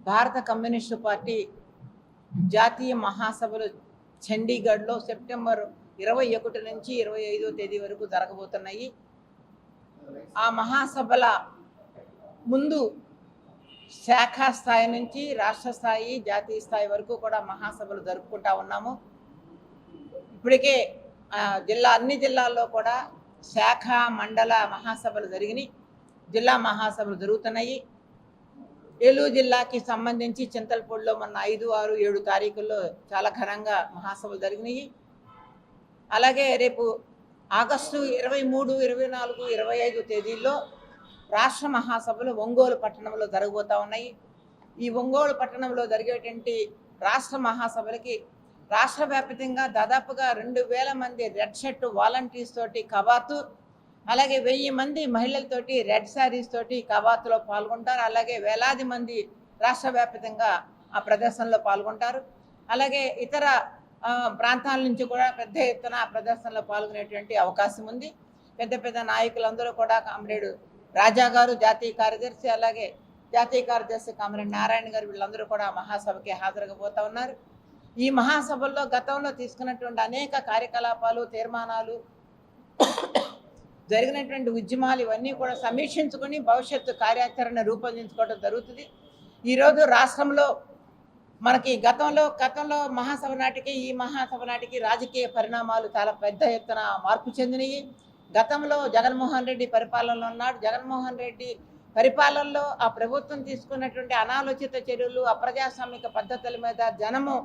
భారత communist party జాతీయ మహాసభలు చండీగఢ్లో సెప్టెంబర్ 21 నుంచి 25వ తేదీ వరకు జరగబోతున్నాయి. ఆ మహాసభల ముందు శాఖా స్థాయి నుంచి రాష్ట్ర స్థాయి, జాతీయ స్థాయి వరకు కూడా మహాసభలు జరుపుకుంటా ఉన్నాము. ఇప్పటికే అన్ని జిల్లాల్లో కూడా శాఖ మండల మహాసభలు జరిగినాయి, జిల్లా మహాసభలు జరుగుతున్నాయి. ఏలూరు జిల్లాకి సంబంధించి చింతలపూడిలో మొన్న 5, 6, 7 తారీఖుల్లో చాలా ఘనంగా మహాసభలు జరిగినాయి. అలాగే రేపు ఆగస్టు 23, 24, 25 తేదీల్లో రాష్ట్ర మహాసభలు ఒంగోలు పట్టణంలో జరగబోతూ ఉన్నాయి. ఈ ఒంగోలు పట్టణంలో జరిగేటువంటి రాష్ట్ర మహాసభలకి రాష్ట్ర వ్యాప్తంగా దాదాపుగా 2000 మంది రెడ్ షర్ట్ వాలంటీర్స్ తోటి కవాతు, అలాగే 1000 మంది మహిళలతోటి రెడ్ శారీస్ తోటి కవాతులో పాల్గొంటారు. అలాగే వేలాది మంది రాష్ట్ర వ్యాప్తంగా ఆ ప్రదర్శనలో పాల్గొంటారు. అలాగే ఇతర ప్రాంతాల నుంచి కూడా పెద్ద ఎత్తున ఆ ప్రదర్శనలో పాల్గొనేటువంటి అవకాశం ఉంది. పెద్ద పెద్ద నాయకులందరూ కూడా కామ్రేడ్ రాజా గారు జాతీయ కార్యదర్శి, అలాగే జాతీయ కార్యదర్శి కామ్రేడ్ నారాయణ గారు, వీళ్ళందరూ కూడా మహాసభకి హాజరుగబోతూ ఉన్నారు. ఈ మహాసభల్లో గతంలో తీసుకున్నటువంటి అనేక కార్యకలాపాలు, తీర్మానాలు, జరిగినటువంటి ఉద్యమాలు ఇవన్నీ కూడా సమీక్షించుకొని భవిష్యత్తు కార్యాచరణ రూపొందించుకోవడం జరుగుతుంది. ఈరోజు రాష్ట్రంలో మనకి గతంలో మహాసభ నాటికి ఈ మహాసభ నాటికి రాజకీయ పరిణామాలు చాలా పెద్ద ఎత్తున మార్పు చెందినవి. గతంలో జగన్మోహన్ రెడ్డి పరిపాలనలో ఉన్నాడు. జగన్మోహన్ రెడ్డి పరిపాలనలో ఆ ప్రభుత్వం తీసుకున్నటువంటి అనాలోచిత చర్యలు, అప్రజాస్వామిక పద్ధతుల మీద జనము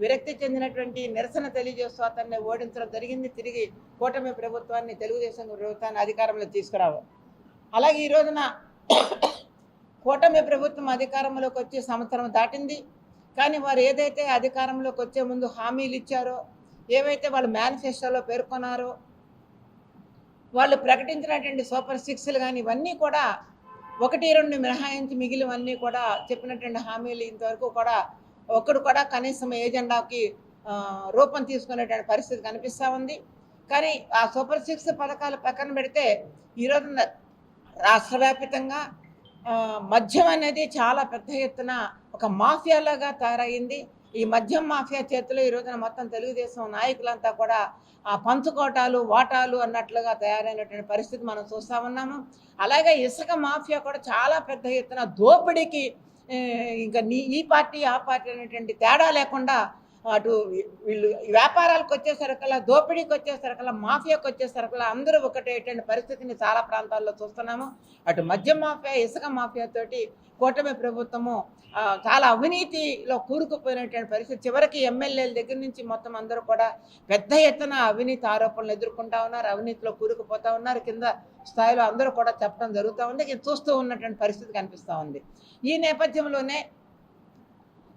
విరక్తి చెందినటువంటి నిరసన తెలియజేస్తూ అతన్ని ఓడించడం జరిగింది. తిరిగి కూటమి ప్రభుత్వాన్ని, తెలుగుదేశం ప్రభుత్వాన్ని అధికారంలో తీసుకురావాలి. అలాగే ఈ రోజున కూటమి ప్రభుత్వం అధికారంలోకి వచ్చే సంవత్సరం దాటింది. కానీ వారు ఏదైతే అధికారంలోకి వచ్చే ముందు హామీలు ఇచ్చారో, ఏవైతే వాళ్ళు మేనిఫెస్టోలో పేర్కొన్నారో, వాళ్ళు ప్రకటించినటువంటి సూపర్ 6లు కానీ ఇవన్నీ కూడా 1, 2 మినహాయించి మిగిలినవన్నీ కూడా చెప్పినటువంటి హామీలు ఇంతవరకు కూడా ఒక్కడు కూడా కనీసం ఏజెండాకి రూపం తీసుకునేటువంటి పరిస్థితి కనిపిస్తూ ఉంది. కానీ ఆ సూపర్ 6 పథకాలు పక్కన పెడితే ఈరోజు రాష్ట్ర వ్యాప్తంగా మద్యం అనేది చాలా పెద్ద ఎత్తున ఒక మాఫియాలాగా తయారైంది. ఈ మద్యం మాఫియా చేతిలో ఈ రోజున మొత్తం తెలుగుదేశం నాయకులంతా కూడా ఆ పంచుకోటాలు, వాటాలు అన్నట్లుగా తయారైనటువంటి పరిస్థితి మనం చూస్తూ ఉన్నాము. అలాగే ఇసుక మాఫియా కూడా చాలా పెద్ద ఎత్తున దోపిడీకి, ఇంకా ఈ పార్టీ ఆ పార్టీ అనేటువంటి తేడా లేకుండా అటు వీళ్ళు వ్యాపారాలకు వచ్చేసరికల్లా, దోపిడీకి వచ్చేసరికల్లా, మాఫియాకి వచ్చేసరికల్లా అందరూ ఒకటేటువంటి పరిస్థితిని చాలా ప్రాంతాల్లో చూస్తున్నాము. అటు మద్యం మాఫియా, ఇసుక మాఫియాతోటి కూటమి ప్రభుత్వము చాలా అవినీతిలో కూరుకుపోయినటువంటి పరిస్థితి. చివరికి ఎమ్మెల్యేల దగ్గర నుంచి మొత్తం అందరూ కూడా పెద్ద ఎత్తున అవినీతి ఆరోపణలు ఎదుర్కొంటా ఉన్నారు, అవినీతిలో కూరుకుపోతూ ఉన్నారు. కింద స్థాయిలో అందరూ కూడా చెప్పడం జరుగుతూ ఉంది. చూస్తూ ఉన్నటువంటి పరిస్థితి కనిపిస్తూ ఉంది. ఈ నేపథ్యంలోనే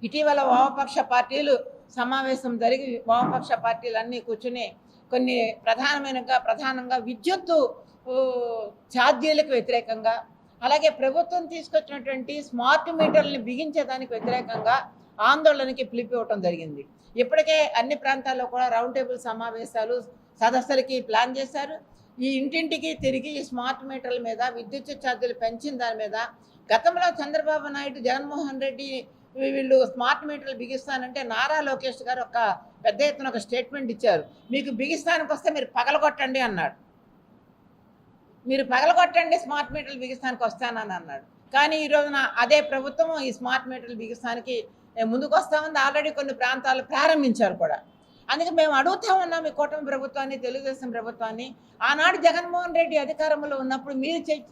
ఇటీవల వామపక్ష పార్టీలు సమావేశం జరిగి వామపక్ష పార్టీలన్నీ కూర్చుని కొన్ని ప్రధానంగా విద్యుత్తు ఛార్జీలకు వ్యతిరేకంగా, అలాగే ప్రభుత్వం తీసుకొచ్చినటువంటి స్మార్ట్ మీటర్లని బిగించేదానికి వ్యతిరేకంగా ఆందోళనకి పిలిపివ్వటం జరిగింది. ఇప్పటికే అన్ని ప్రాంతాల్లో కూడా రౌండ్ టేబుల్ సమావేశాలు, సదస్సులకి ప్లాన్ చేశారు. ఈ ఇంటింటికి తిరిగి స్మార్ట్ మీటర్ల మీద, విద్యుత్ ఛార్జీలు పెంచిన దాని మీద గతంలో చంద్రబాబు నాయుడు, జగన్మోహన్ రెడ్డి వీళ్ళు స్మార్ట్ మీటర్లు బిగిస్తానంటే నారా లోకేష్ గారు ఒక పెద్ద ఎత్తున ఒక స్టేట్మెంట్ ఇచ్చారు. మీకు బిగిస్తానికి వస్తే మీరు పగలగొట్టండి అన్నాడు. మీరు పగలగొట్టండి, స్మార్ట్ మీటర్లు బిగిస్తానికి వస్తానని అన్నాడు. కానీ ఈ రోజున అదే ప్రభుత్వం ఈ స్మార్ట్ మీటర్లు బిగిస్తానికి ముందుకు వస్తూ ఉంది. ఆల్రెడీ కొన్ని ప్రాంతాలు ప్రారంభించారు కూడా. అందుకే మేము అడుగుతా ఉన్నాం ఈ కూటమి ప్రభుత్వాన్ని, తెలుగుదేశం ప్రభుత్వాన్ని. ఆనాడు జగన్మోహన్ రెడ్డి అధికారంలో ఉన్నప్పుడు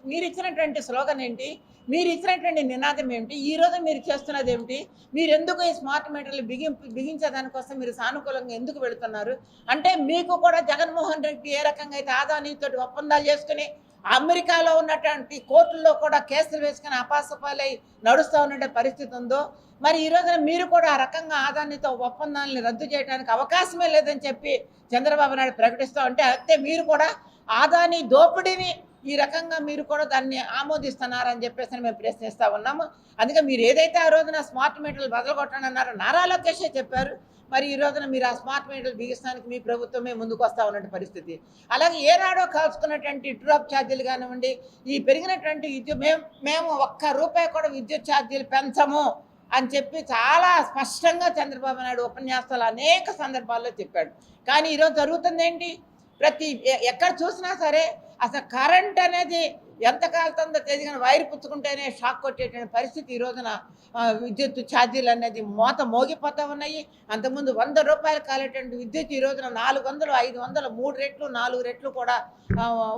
మీరు ఇచ్చినటువంటి స్లోగన్ ఏంటి, మీరు ఇచ్చినటువంటి నినాదం ఏమిటి, ఈరోజు మీరు చేస్తున్నది ఏమిటి, మీరు ఎందుకు ఈ స్మార్ట్ మీటర్లు బిగించేదానికోసం మీరు సానుకూలంగా ఎందుకు వెళుతున్నారు అంటే, మీకు కూడా జగన్మోహన్ రెడ్డి ఏ రకంగా అయితే ఆదానితో ఒప్పందాలు చేసుకుని అమెరికాలో ఉన్నటువంటి కోర్టుల్లో కూడా కేసులు వేసుకుని అపాసపాలై నడుస్తూ ఉండే పరిస్థితి ఉందో, మరి ఈ రోజున మీరు కూడా ఆ రకంగా ఆదానితో ఒప్పందాలని రద్దు చేయడానికి అవకాశమే లేదని చెప్పి చంద్రబాబు నాయుడు ప్రకటిస్తూ ఉంటే, అయితే మీరు కూడా ఆదాని దోపిడీని ఈ రకంగా మీరు కూడా దాన్ని ఆమోదిస్తున్నారని చెప్పేసి మేము ప్రశ్నిస్తూ ఉన్నాము. అందుకే మీరు ఏదైతే ఆ రోజున స్మార్ట్ మీటర్లు బదలగొట్టండి అన్నారో నారా లోకేషే చెప్పారు. మరి ఈ రోజున మీరు ఆ స్మార్ట్ మీటర్లు బిగిస్తానికి మీ ప్రభుత్వమే ముందుకు వస్తూ ఉన్నటువంటి పరిస్థితి. అలాగే ఏనాడో కాల్చుకున్నటువంటి డ్రాప్ ఛార్జీలు కానివ్వండి, ఈ పెరిగినటువంటి మేము ఒక్క రూపాయి కూడా విద్యుత్ ఛార్జీలు పెంచము అని చెప్పి చాలా స్పష్టంగా చంద్రబాబు నాయుడు ఉపన్యాసాలు అనేక సందర్భాల్లో చెప్పాడు. కానీ ఈరోజు జరుగుతుంది ఏంటి? ఎక్కడ చూసినా సరే అసలు కరెంట్ అనేది ఎంత కాలుతుందో తెలియని వైర్ పుచ్చుకుంటేనే షాక్ కొట్టేటువంటి పరిస్థితి ఈ రోజున విద్యుత్ ఛార్జీలు అనేది మోగిపోతూ ఉన్నాయి. అంతకుముందు 100 రూపాయలు కాలేటువంటి విద్యుత్ ఈ రోజున 400, 500, 3 రెట్లు 4 రెట్లు కూడా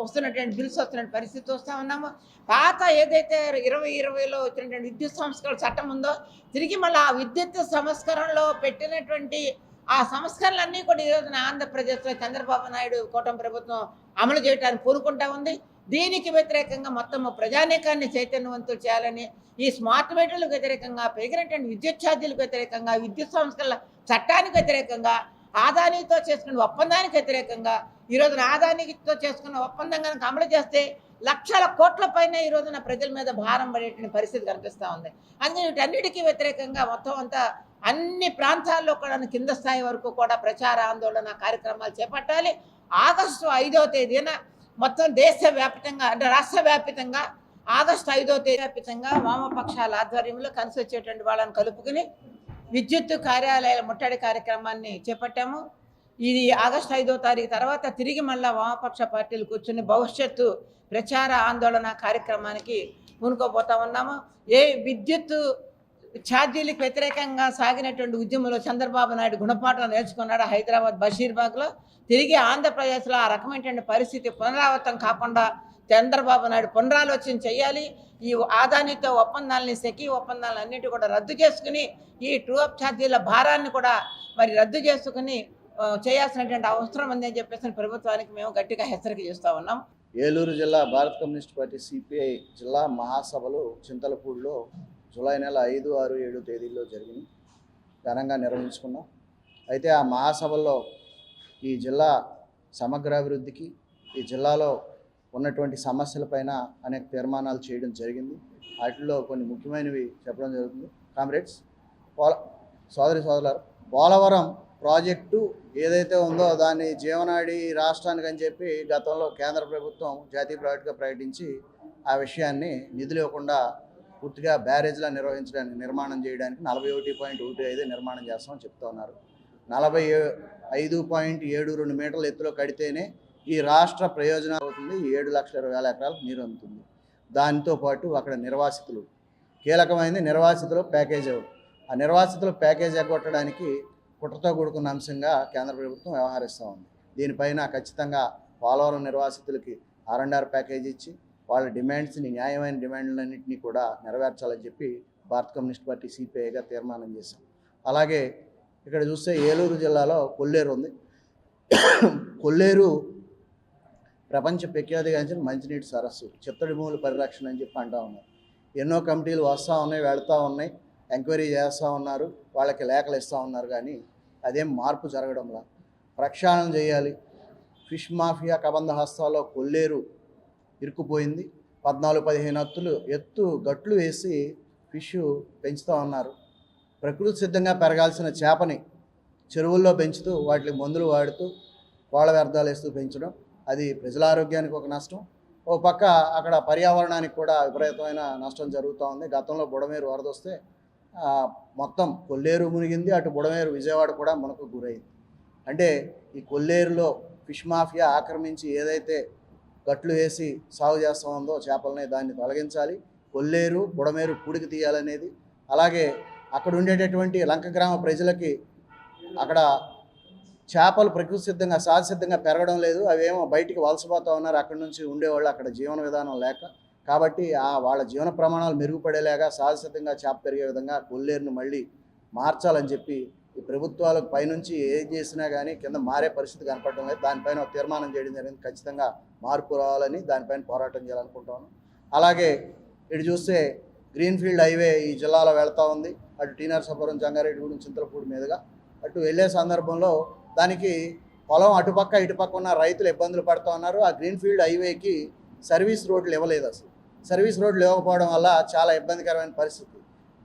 వస్తున్నటువంటి బిల్స్ వస్తున్న పరిస్థితి వస్తూ ఉన్నాము. పాత ఏదైతే 2020లో వచ్చినటువంటి విద్యుత్ సంస్కరణ చట్టం ఉందో తిరిగి మళ్ళీ ఆ విద్యుత్ సంస్కరణలో పెట్టినటువంటి ఆ సంస్కరణలన్నీ కూడా ఈ రోజున ఆంధ్రప్రదేశ్లో చంద్రబాబు నాయుడు కూటమి ప్రభుత్వం అమలు చేయడానికి పూనుకుంటా ఉంది. దీనికి వ్యతిరేకంగా మొత్తం ప్రజానీకాన్ని చైతన్యవంతులు చేయాలని, ఈ స్మార్ట్ మీటర్లకు వ్యతిరేకంగా, పెరిగినటువంటి విద్యుత్ ఛార్జీలకు వ్యతిరేకంగా, విద్యుత్ సంస్కరణల చట్టానికి వ్యతిరేకంగా, ఆదానితో చేసుకున్న ఒప్పందానికి వ్యతిరేకంగా, ఈ రోజున ఆదానితో చేసుకున్న ఒప్పందం కనుక అమలు చేస్తే లక్షల కోట్ల పైన ఈ రోజున ప్రజల మీద భారం పడేటువంటి పరిస్థితి కనిపిస్తూ ఉంది. అందుకని వీటన్నిటికీ వ్యతిరేకంగా మొత్తం అంతా అన్ని ప్రాంతాల్లో కూడా కింద స్థాయి వరకు కూడా ప్రచార ఆందోళన కార్యక్రమాలు చేపట్టాలి. ఆగస్టు 5వ తేదీన మొత్తం దేశవ్యాప్తంగా అంటే రాష్ట్ర వ్యాప్తంగా ఆగస్టు 5వ తేదీ వ్యాప్తంగా వామపక్షాల ఆధ్వర్యంలో కలిసి వచ్చేటువంటి వాళ్ళని కలుపుకుని విద్యుత్ కార్యాలయాల ముట్టడి కార్యక్రమాన్ని చేపట్టాము. ఇది ఆగస్టు 5వ తారీఖు తర్వాత తిరిగి మళ్ళీ వామపక్ష పార్టీలు కూర్చుని భవిష్యత్తు ప్రచార ఆందోళన కార్యక్రమానికి పూనుకోబోతా ఉన్నాము. విద్యుత్ ఛార్జీలకు వ్యతిరేకంగా సాగినటువంటి ఉద్యమంలో చంద్రబాబు నాయుడు గుణపాఠం నేర్చుకున్నాడు. హైదరాబాద్ బషీర్బాగ్లో తిరిగి ఆంధ్రప్రదేశ్లో ఆ రకమైనటువంటి పరిస్థితి పునరావృతం కాకుండా చంద్రబాబు నాయుడు పునరాలోచన చేయాలి. ఈ ఆదానితో ఒప్పందాలని, సెకీ ఒప్పందాలను అన్నిటి కూడా రద్దు చేసుకుని ఈ ట్రూ-అప్ ఛార్జీల భారాన్ని కూడా మరి రద్దు చేసుకుని చేయాల్సినటువంటి అవసరం ఉందని చెప్పేసి ప్రభుత్వానికి మేము గట్టిగా హెచ్చరిక చేస్తూ ఉన్నాం. ఏలూరు జిల్లా భారత కమ్యూనిస్ట్ పార్టీ సిపిఐ జిల్లా మహాసభలు చింతలపూడిలో జూలై నెల 5, 6, 7 తేదీల్లో జరిగింది. ఘనంగా నిర్వహించుకున్నాం. అయితే ఆ మహాసభల్లో ఈ జిల్లా సమగ్రాభివృద్ధికి, ఈ జిల్లాలో ఉన్నటువంటి సమస్యలపైన అనేక తీర్మానాలు చేయడం జరిగింది. వాటిల్లో కొన్ని ముఖ్యమైనవి చెప్పడం జరుగుతుంది. కామ్రేడ్స్, సోదరులారా, పోలవరం ప్రాజెక్టు ఏదైతే ఉందో దాన్ని జీవనాడి రాష్ట్రానికి అని చెప్పి గతంలో కేంద్ర ప్రభుత్వం జాతీయ ప్రాజెక్టుగా ప్రకటించి ఆ విషయాన్ని నిధులు ఇవ్వకుండా పూర్తిగా బ్యారేజ్లా నిర్మాణం చేయడానికి 41.15 నిర్మాణం చేస్తామని చెప్తా ఉన్నారు. 45.72 మీటర్ల ఎత్తులో కడితేనే ఈ రాష్ట్ర ప్రయోజనం అవుతుంది. 7,20,000 ఎకరాలకు నీరు అందుతుంది. దాంతోపాటు అక్కడ నిర్వాసితులు కీలకమైనది. నిర్వాసితులు ప్యాకేజ్ ఆ నిర్వాసితులు ప్యాకేజ్ ఎగ్గొట్టడానికి కుట్రతో కూడుకున్న అంశంగా కేంద్ర ప్రభుత్వం వ్యవహరిస్తూ ఉంది. దీనిపైన ఖచ్చితంగా పోలవరం నిర్వాసితులకి R&R ప్యాకేజ్ ఇచ్చి వాళ్ళ డిమాండ్స్ని, న్యాయమైన డిమాండ్లన్నింటినీ కూడా నెరవేర్చాలని చెప్పి భారత కమ్యూనిస్ట్ పార్టీ సిపిఐగా తీర్మానం చేశాం. అలాగే ఇక్కడ చూస్తే ఏలూరు జిల్లాలో కొల్లేరు ఉంది. కొల్లేరు ప్రపంచ ప్రఖ్యాతిగాంచిన మంచినీటి సరస్సు, చిత్తడి భూముల పరిరక్షణ అని చెప్పి అంటూ ఉన్నారు. ఎన్నో కమిటీలు వస్తూ ఉన్నాయి, వెళ్తూ ఉన్నాయి, ఎంక్వైరీ చేస్తూ ఉన్నారు, వాళ్ళకి లేఖలు ఇస్తూ ఉన్నారు. కానీ అదేం మార్పు జరగడంలా. ప్రక్షాళన చేయాలి. ఫిష్ మాఫియా కబంధ హస్తాల్లో కొల్లేరు ఇరుక్కుపోయింది. 14-15 గట్లు వేసి ఫిష్ పెంచుతూ ఉన్నారు. ప్రకృతి సిద్ధంగా పెరగాల్సిన చేపని చెరువుల్లో పెంచుతూ వాటికి మందులు వాడుతూ కోళ్ళ వ్యర్థాలు వేస్తూ పెంచడం, అది ప్రజల ఆరోగ్యానికి ఒక నష్టం. ఓ పక్క అక్కడ పర్యావరణానికి కూడా విపరీతమైన నష్టం జరుగుతూ ఉంది. గతంలో బుడమేరు వరద వస్తే మొత్తం కొల్లేరు మునిగింది, అటు బుడమేరు విజయవాడ కూడా మనకు గురైంది. అంటే ఈ కొల్లేరులో ఫిష్ మాఫియా ఆక్రమించి ఏదైతే గట్లు వేసి సాగు చేస్తూ ఉందో చేపలని, దాన్ని తొలగించాలి. కొల్లేరు బుడమేరు పూడికి తీయాలనేది. అలాగే అక్కడ ఉండేటటువంటి లంక గ్రామ ప్రజలకి అక్కడ చేపలు ప్రకృతి సిద్ధంగా సహజసిద్ధంగా పెరగడం లేదు, అవేమో బయటికి వలసపోతూ ఉన్నారు. అక్కడి నుంచి ఉండేవాళ్ళు అక్కడ జీవన విధానం లేక, కాబట్టి వాళ్ళ జీవన ప్రమాణాలు మెరుగుపడేలాగా సహజసిద్ధంగా చేప పెరిగే విధంగా కొల్లేరును మళ్ళీ మార్చాలని చెప్పి ఈ ప్రభుత్వాలకు పైనుంచి ఏం చేసినా కానీ కింద మారే పరిస్థితి కనపడడం లేదు. దానిపైన తీర్మానం చేయడం జరిగింది. ఖచ్చితంగా మార్పు రావాలని దానిపైన పోరాటం చేయాలనుకుంటాను. అలాగే ఇటు చూస్తే గ్రీన్ఫీల్డ్ హైవే ఈ జిల్లాలో వెళ్తూ ఉంది. అటు టీనర్సాపురం, జంగారెడ్డిగూడెం, చింతలపూడి మీదుగా అటు వెళ్ళే సందర్భంలో దానికి పొలం అటుపక్క ఇటుపక్క ఉన్న రైతులు ఇబ్బందులు పడుతూ ఉన్నారు. ఆ గ్రీన్ఫీల్డ్ హైవేకి సర్వీస్ రోడ్లు ఇవ్వలేదు. అసలు సర్వీస్ రోడ్లు ఇవ్వకపోవడం వల్ల చాలా ఇబ్బందికరమైన పరిస్థితి.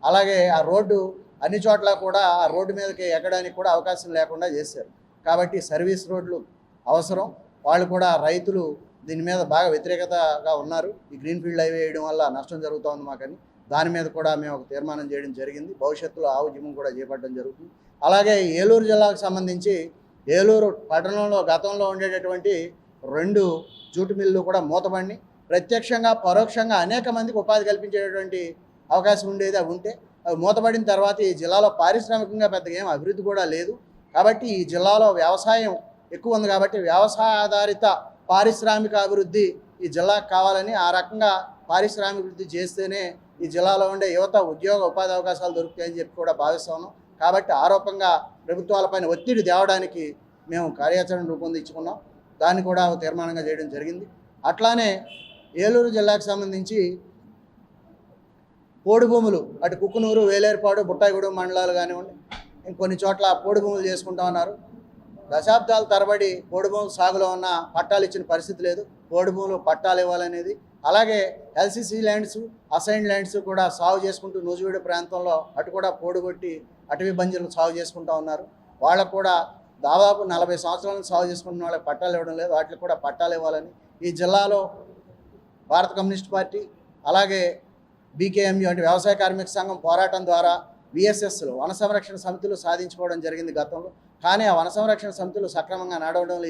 అలాగే ఆ రోడ్డు అన్ని చోట్ల కూడా ఆ రోడ్డు మీదకి ఎక్కడానికి కూడా అవకాశం లేకుండా చేశారు. కాబట్టి సర్వీస్ రోడ్లు అవసరం. వాళ్ళు కూడా రైతులు దీని మీద బాగా వ్యతిరేకతగా ఉన్నారు. ఈ గ్రీన్ఫీల్డ్ హైవే వేయడం వల్ల నష్టం జరుగుతోంది మాకని దాని మీద కూడా మేము ఒక తీర్మానం చేయడం జరిగింది. భవిష్యత్తులో ఆ ఉద్యమం కూడా చేపట్టడం జరుగుతుంది. అలాగే ఏలూరు జిల్లాకు సంబంధించి ఏలూరు పట్టణంలో గతంలో ఉండేటటువంటి 2 జూటు మిల్లు కూడా మూతపడి ప్రత్యక్షంగా పరోక్షంగా అనేక మందికి ఉపాధి కల్పించేటటువంటి అవకాశం ఉండేది. అవి ఉంటే అవి మూతపడిన తర్వాత ఈ జిల్లాలో పారిశ్రామికంగా పెద్దగా ఏం అభివృద్ధి కూడా లేదు. కాబట్టి ఈ జిల్లాలో వ్యవసాయం ఎక్కువ ఉంది. కాబట్టి వ్యవసాయ ఆధారిత పారిశ్రామిక అభివృద్ధి ఈ జిల్లాకు కావాలని, ఆ రకంగా పారిశ్రామిక అభివృద్ధి చేస్తేనే ఈ జిల్లాలో ఉండే యువత ఉద్యోగ ఉపాధి అవకాశాలు దొరుకుతాయని చెప్పి కూడా భావిస్తాను. కాబట్టి ఆరోపంగా ప్రభుత్వాలపైన ఒత్తిడి తేవడానికి మేము కార్యాచరణ రూపొందించుకున్నాం. దాన్ని కూడా తీర్మానంగా చేయడం జరిగింది. అట్లానే ఏలూరు జిల్లాకు సంబంధించి పోడు భూములు అటు కుక్కునూరు, వేలేరుపాడు, బుట్టాయిగూడెం మండలాలు కానివ్వండి, ఇంకొన్ని చోట్ల పోడు భూములు చేసుకుంటా ఉన్నారు. దశాబ్దాల తరబడి పోడు భూములు సాగులో ఉన్న పట్టాలు ఇచ్చిన పరిస్థితి లేదు. పోడు భూములు పట్టాలు ఇవ్వాలనేది. అలాగే ఎల్సీసీ ల్యాండ్స్, అసైన్డ్ ల్యాండ్స్ కూడా సాగు చేసుకుంటూ నూజివీడు ప్రాంతంలో అటు కూడా పోడుగొట్టి అటవీ బంజర్లు సాగు చేసుకుంటూ ఉన్నారు. వాళ్ళకు కూడా దాదాపు 40 సంవత్సరాల నుంచి సాగు చేసుకుంటున్న వాళ్ళకి పట్టాలు ఇవ్వడం లేదు. వాటికి కూడా పట్టాలు ఇవ్వాలని ఈ జిల్లాలో భారత కమ్యూనిస్ట్ పార్టీ అలాగే బీకేఎంయు అంటే వ్యవసాయ కార్మిక సంఘం పోరాటం ద్వారా విఎస్ఎస్లు వన సంరక్షణ సమితులు సాధించుకోవడం జరిగింది గతంలో. కానీ ఆ వన సంరక్షణ సమితులు సక్రమంగా నడవడం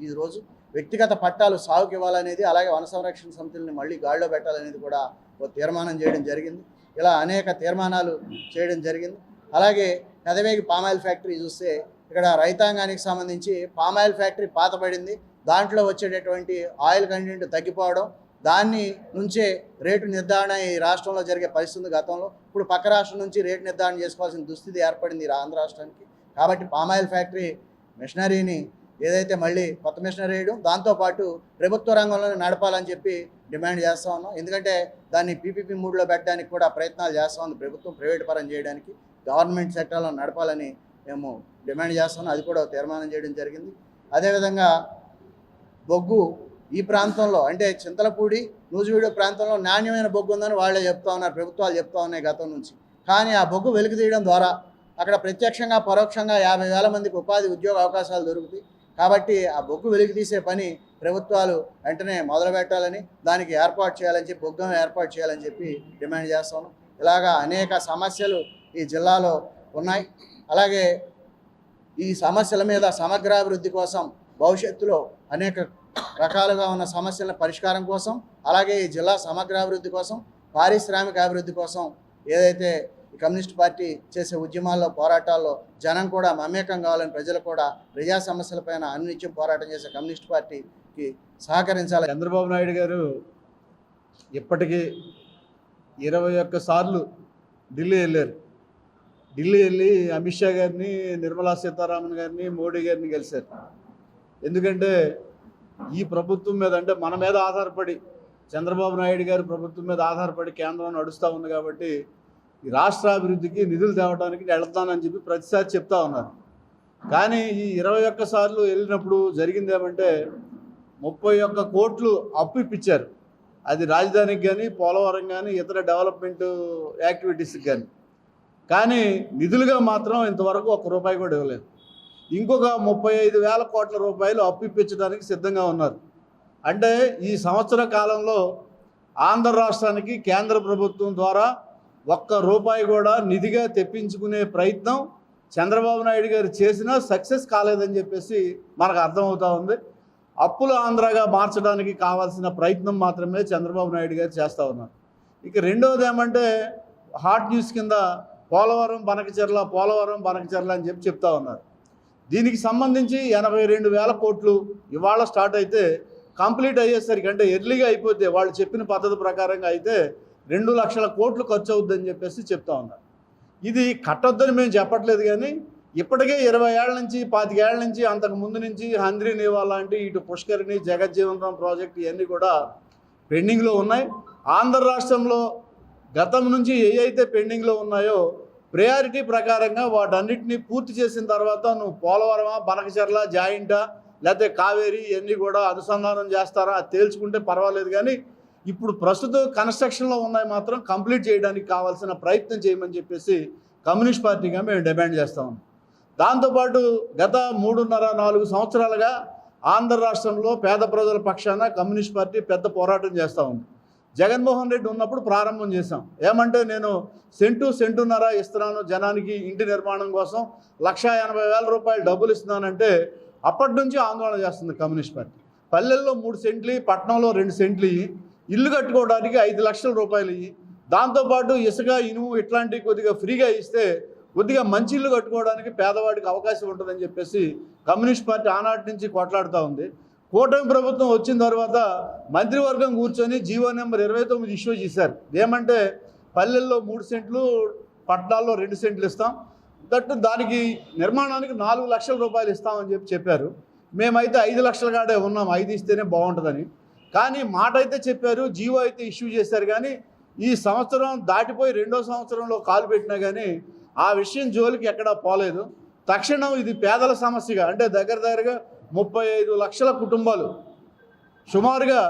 ఈ రోజు వ్యక్తిగత పట్టాలు సాగుకి ఇవ్వాలనేది, అలాగే వన సంరక్షణ సమితుల్ని మళ్ళీ గాడిలో పెట్టాలనేది కూడా ఒక తీర్మానం చేయడం జరిగింది. ఇలా అనేక తీర్మానాలు చేయడం జరిగింది. అలాగే పెదవేగి పామాయిల్ ఫ్యాక్టరీ చూస్తే ఇక్కడ రైతాంగానికి సంబంధించి పామాయిల్ ఫ్యాక్టరీ పాతబడింది. దాంట్లో వచ్చేటటువంటి ఆయిల్ కంటెంట్ తగ్గిపోవడం, దాన్ని నుంచే రేటు నిర్ధారణ ఈ రాష్ట్రంలో జరిగే పరిస్థితి గతంలో. ఇప్పుడు పక్క రాష్ట్రం నుంచి రేటు నిర్ధారణ చేసుకోవాల్సిన దుస్థితి ఏర్పడింది ఆంధ్ర రాష్ట్రానికి. కాబట్టి పామాయిల్ ఫ్యాక్టరీ మిషనరీని ఏదైతే మళ్ళీ కొత్త మిషనరీ వేయడం, దాంతోపాటు ప్రభుత్వ రంగంలోనే నడపాలని చెప్పి డిమాండ్ చేస్తూ ఉన్నాం. ఎందుకంటే దాన్ని పీపీపీ మూడ్లో పెట్టడానికి కూడా ప్రయత్నాలు చేస్తూ ఉంది ప్రభుత్వం, ప్రైవేట్ పరం చేయడానికి, గవర్నమెంట్ సెక్టర్లో నడపాలని మేము డిమాండ్ చేస్తున్నాం. అది కూడా తీర్మానం చేయడం జరిగింది. అదేవిధంగా బొగ్గు ఈ ప్రాంతంలో అంటే చింతలపూడి, నూజివీడు ప్రాంతంలో నాణ్యమైన బొగ్గు ఉందని వాళ్ళే చెప్తా ఉన్నారు, ప్రభుత్వాలు చెప్తా ఉన్నాయి గతం నుంచి. కానీ ఆ బొగ్గు వెలికి తీయడం ద్వారా అక్కడ ప్రత్యక్షంగా పరోక్షంగా 50,000 మందికి ఉపాధి ఉద్యోగ అవకాశాలు దొరుకుతాయి. కాబట్టి ఆ బొగ్గు వెలికి తీసే పని ప్రభుత్వాలు వెంటనే మొదలు పెట్టాలని, దానికి ఏర్పాటు చేయాలని చెప్పి, బొగ్గం ఏర్పాటు చేయాలని చెప్పి డిమాండ్ చేస్తాను. ఇలాగా అనేక సమస్యలు ఈ జిల్లాలో ఉన్నాయి. అలాగే ఈ సమస్యల మీద సమగ్రాభివృద్ధి కోసం భవిష్యత్తులో అనేక రకాలుగా ఉన్న సమస్యల పరిష్కారం కోసం, అలాగే ఈ జిల్లా సమగ్రాభివృద్ధి కోసం, పారిశ్రామిక అభివృద్ధి కోసం ఏదైతే కమ్యూనిస్ట్ పార్టీ చేసే ఉద్యమాల్లో, పోరాటాల్లో జనం కూడా మమేకం కావాలని, ప్రజలు కూడా ప్రజా సమస్యలపైన అనిత్యం పోరాటం చేసే కమ్యూనిస్ట్ పార్టీకి సహకరించాలి. చంద్రబాబు నాయుడు గారు ఇప్పటికీ 21 సార్లు ఢిల్లీ వెళ్ళారు. ఢిల్లీ వెళ్ళి అమిత్ షా గారిని, నిర్మలా సీతారామన్ గారిని, మోడీ గారిని కలిశారు. ఎందుకంటే ఈ ప్రభుత్వం మీద అంటే మన మీద ఆధారపడి, చంద్రబాబు నాయుడు గారి ప్రభుత్వం మీద ఆధారపడి కేంద్రం నడుస్తూ ఉంది. కాబట్టి ఈ రాష్ట్ర అభివృద్ధికి నిధులు తేవడానికి వెళ్తానని చెప్పి ప్రతిసారి చెప్తా ఉన్నారు. కానీ ఈ 21 సార్లు వెళ్ళినప్పుడు జరిగింది ఏమంటే 31 కోట్లు అప్పు ఇప్పించారు. అది రాజధానికి కానీ, పోలవరం కానీ, ఇతర డెవలప్మెంట్ యాక్టివిటీస్కి కానీ. కానీ నిధులుగా మాత్రం ఇంతవరకు ₹1 కూడా ఇవ్వలేదు. ఇంకొక 35,000 కోట్ల రూపాయలు అప్పు ఇప్పించడానికి సిద్ధంగా ఉన్నారు. అంటే ఈ సంవత్సర కాలంలో ఆంధ్ర రాష్ట్రానికి కేంద్ర ప్రభుత్వం ద్వారా ₹1 కూడా నిధిగా తెప్పించుకునే ప్రయత్నం చంద్రబాబు నాయుడు గారు చేసినా సక్సెస్ కాలేదని చెప్పేసి మనకు అర్థమవుతూ ఉంది. అప్పులు ఆంధ్రాగా మార్చడానికి కావాల్సిన ప్రయత్నం మాత్రమే చంద్రబాబు నాయుడు గారు చేస్తూ ఉన్నారు. ఇక రెండవది ఏమంటే హాట్ న్యూస్ కింద పోలవరం బనకచెర్ల అని చెప్పి చెప్తా ఉన్నారు. దీనికి సంబంధించి 82,000 కోట్లు ఇవాళ స్టార్ట్ అయితే కంప్లీట్ అయ్యేసరికి అంటే ఎర్లీగా అయిపోతే వాళ్ళు చెప్పిన పద్ధతి ప్రకారంగా అయితే 2 లక్షల కోట్లు ఖర్చు అవుద్దని చెప్పేసి చెప్తా ఉన్నారు. ఇది కట్టొద్దని మేము చెప్పట్లేదు, కానీ ఇప్పటికే 20 ఏళ్ల నుంచి 25 ఏళ్ల నుంచి అంతకు ముందు నుంచి హంద్రీ నీవా లాంటి ఇటు పుష్కరిణి, జగజ్జీవన్ రామ్ ప్రాజెక్టు ఇవన్నీ కూడా పెండింగ్లో ఉన్నాయి. ఆంధ్ర రాష్ట్రంలో గతం నుంచి ఏవైతే పెండింగ్లో ఉన్నాయో ప్రయారిటీ ప్రకారంగా వాటన్నిటిని పూర్తి చేసిన తర్వాత నువ్వు పోలవరమా, బనకచెర్ల, జాయింటా, లేకపోతే కావేరీ ఇవన్నీ కూడా అనుసంధానం చేస్తారా అది తేల్చుకుంటే పర్వాలేదు. కానీ ఇప్పుడు ప్రస్తుతం కన్స్ట్రక్షన్లో ఉన్నాయి మాత్రం కంప్లీట్ చేయడానికి కావాల్సిన ప్రయత్నం చేయమని చెప్పేసి కమ్యూనిస్ట్ పార్టీగా మేము డిమాండ్ చేస్తా ఉన్నాం. దాంతోపాటు గత 3.5-4 సంవత్సరాలుగా ఆంధ్ర రాష్ట్రంలో పేద ప్రజల పక్షాన కమ్యూనిస్ట్ పార్టీ పెద్ద పోరాటం చేస్తూ ఉంది. జగన్మోహన్ రెడ్డి ఉన్నప్పుడు ప్రారంభం చేశాం. ఏమంటే నేను సెంటున్నర ఇస్తున్నాను జనానికి ఇంటి నిర్మాణం కోసం, 1,80,000 రూపాయలు డబ్బులు ఇస్తున్నానంటే అప్పటి నుంచి ఆందోళన చేస్తుంది కమ్యూనిస్ట్ పార్టీ. పల్లెల్లో 3 సెంట్లు, పట్టణంలో 2 సెంట్లు ఇల్లు కట్టుకోవడానికి 5 లక్షల రూపాయలు దాంతోపాటు ఇసుక, ఇనుము ఇట్లాంటివి కొద్దిగా ఫ్రీగా ఇస్తే కొద్దిగా మంచి ఇల్లు కట్టుకోవడానికి పేదవాడికి అవకాశం ఉంటుందని చెప్పేసి కమ్యూనిస్ట్ పార్టీ ఆనాటి నుంచి కొట్లాడుతూ ఉంది. కూటమి ప్రభుత్వం వచ్చిన తర్వాత మంత్రివర్గం కూర్చొని జీవో నెంబర్ 29 ఇష్యూ చేశారు. ఏమంటే పల్లెల్లో 3 సెంట్లు, పట్టణాల్లో 2 సెంట్లు ఇస్తాం, దానికి నిర్మాణానికి 4 లక్షల రూపాయలు ఇస్తామని చెప్పారు. మేమైతే 5 లక్షల కాడే ఉన్నాం, 5 ఇస్తేనే బాగుంటుందని. కానీ మాట అయితే చెప్పారు, జీవో అయితే ఇష్యూ చేశారు. కానీ ఈ సంవత్సరం దాటిపోయి 2వ సంవత్సరంలో కాలు పెట్టినా కానీ ఆ విషయం జోలికి ఎక్కడా పోలేదు. తక్షణం ఇది పేదల సమస్యగా, అంటే దగ్గరగా 35 లక్షల కుటుంబాలు సుమారుగా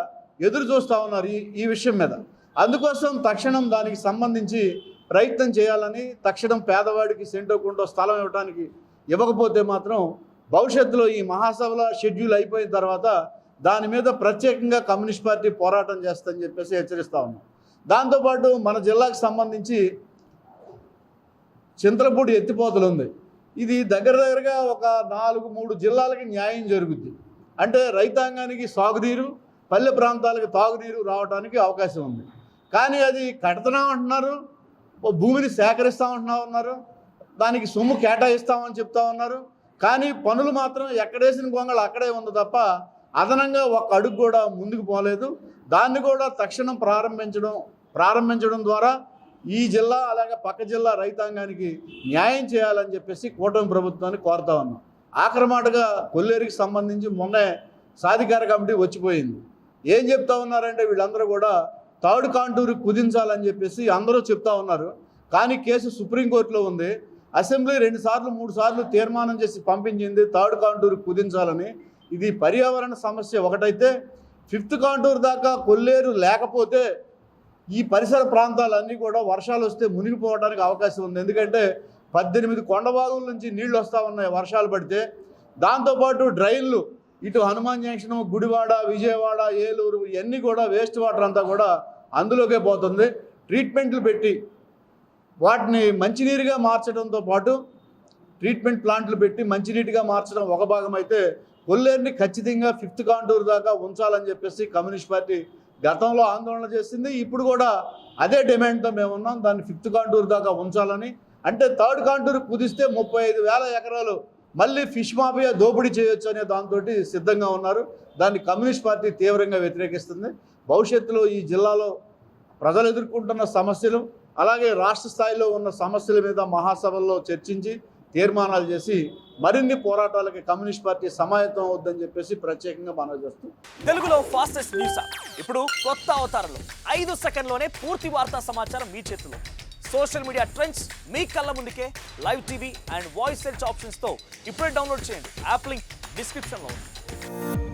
ఎదురు చూస్తూ ఉన్నారు ఈ విషయం మీద. అందుకోసం తక్షణం దానికి సంబంధించి ప్రయత్నం చేయాలని, తక్షణం పేదవాడికి సెంటో కుంటో స్థలం ఇవ్వకపోతే మాత్రం భవిష్యత్తులో ఈ మహాసభల షెడ్యూల్ అయిపోయిన తర్వాత దాని మీద ప్రత్యేకంగా కమ్యూనిస్ట్ పార్టీ పోరాటం చేస్తుందని చెప్పేసి హెచ్చరిస్తూ ఉన్నాం. దాంతోపాటు మన జిల్లాకు సంబంధించి చింతలపూడి ఎత్తిపోతలు ఉంది. ఇది దగ్గరగా ఒక 4-3 జిల్లాలకి న్యాయం జరుగుద్ది. అంటే రైతాంగానికి సాగునీరు, పల్లె ప్రాంతాలకు తాగునీరు రావడానికి అవకాశం ఉంది. కానీ అది కడుతున్నామంటున్నారు, భూమిని సేకరిస్తామంటున్నారు, దానికి సొమ్ము కేటాయిస్తామని చెప్తా ఉన్నారు. కానీ పనులు మాత్రం ఎక్కడేసిన గొంగళ అక్కడే ఉంది తప్ప అదనంగా ఒక అడుగు కూడా ముందుకు పోలేదు. దాన్ని కూడా తక్షణం ప్రారంభించడం ద్వారా ఈ జిల్లా అలాగే పక్క జిల్లా రైతాంగానికి న్యాయం చేయాలని చెప్పేసి కూటమి ప్రభుత్వాన్ని కోరుతా ఉన్నాం. ఆఖరి మాటగా కొల్లేరుకి సంబంధించి మొన్నే సాధికార కమిటీ వచ్చిపోయింది. ఏం చెప్తా ఉన్నారంటే వీళ్ళందరూ కూడా థర్డ్ కాంటూరు కుదించాలని చెప్పేసి అందరూ చెప్తా ఉన్నారు. కానీ కేసు సుప్రీంకోర్టులో ఉంది. అసెంబ్లీ 2-3 సార్లు తీర్మానం చేసి పంపించింది థర్డ్ కాంటూరు కుదించాలని. ఇది పర్యావరణ సమస్య ఒకటైతే 5th కాంటూర్ దాకా కొల్లేరు లేకపోతే ఈ పరిసర ప్రాంతాలన్నీ కూడా వర్షాలు వస్తే మునిగిపోవడానికి అవకాశం ఉంది. ఎందుకంటే 18 కొండవాగుల నుంచి నీళ్లు వస్తూ ఉన్నాయి వర్షాలు పడితే. దాంతోపాటు డ్రైన్లు ఇటు హనుమాన్ జంక్షన్, గుడివాడ, విజయవాడ, ఏలూరు ఇవన్నీ కూడా వేస్ట్ వాటర్ అంతా కూడా అందులోకే పోతుంది. ట్రీట్మెంట్లు పెట్టి వాటిని మంచినీరుగా మార్చడంతో పాటు ట్రీట్మెంట్ ప్లాంట్లు పెట్టి మంచినీటిగా మార్చడం ఒక భాగం అయితే, కొల్లేరుని ఖచ్చితంగా 5th కాంటూర్ దాకా ఉంచాలని చెప్పేసి కమ్యూనిస్ట్ పార్టీ గతంలో ఆందోళన చేసింది. ఇప్పుడు కూడా అదే డిమాండ్తో మేము ఉన్నాం, దాన్ని 5th కాంటూర్ దాకా ఉంచాలని. అంటే థర్డ్ కాంటూర్ కుదిస్తే 35,000 ఎకరాలు మళ్ళీ ఫిష్ మాఫియా దోపిడీ చేయొచ్చు అనే దాంతో సిద్ధంగా ఉన్నారు. దాన్ని కమ్యూనిస్ట్ పార్టీ తీవ్రంగా వ్యతిరేకిస్తుంది. భవిష్యత్తులో ఈ జిల్లాలో ప్రజలు ఎదుర్కొంటున్న సమస్యలు అలాగే రాష్ట్ర స్థాయిలో ఉన్న సమస్యల మీద మహాసభల్లో చర్చించి తీర్మానాలు చేసి మరిన్ని పోరాటాలకి కమ్యూనిస్ట్ పార్టీ సమాయత్తం అవుద్దని చెప్పేసి ప్రత్యేకంగా మనవి చేస్తూ తెలుగులో ఫాస్టెస్ట్ న్యూస్ ఇప్పుడు కొత్త అవతారంలో 5 సెకండ్లోనే పూర్తి వార్తా సమాచారం మీ చేతిలో. సోషల్ మీడియా ట్రెండ్స్ మీ కళ్ళ ముందుకే live TV and voice search ఆప్షన్స్తో ఇప్పుడే డౌన్లోడ్ చేయండి. యాప్ లింక్ డిస్క్రిప్షన్లో ఉంది.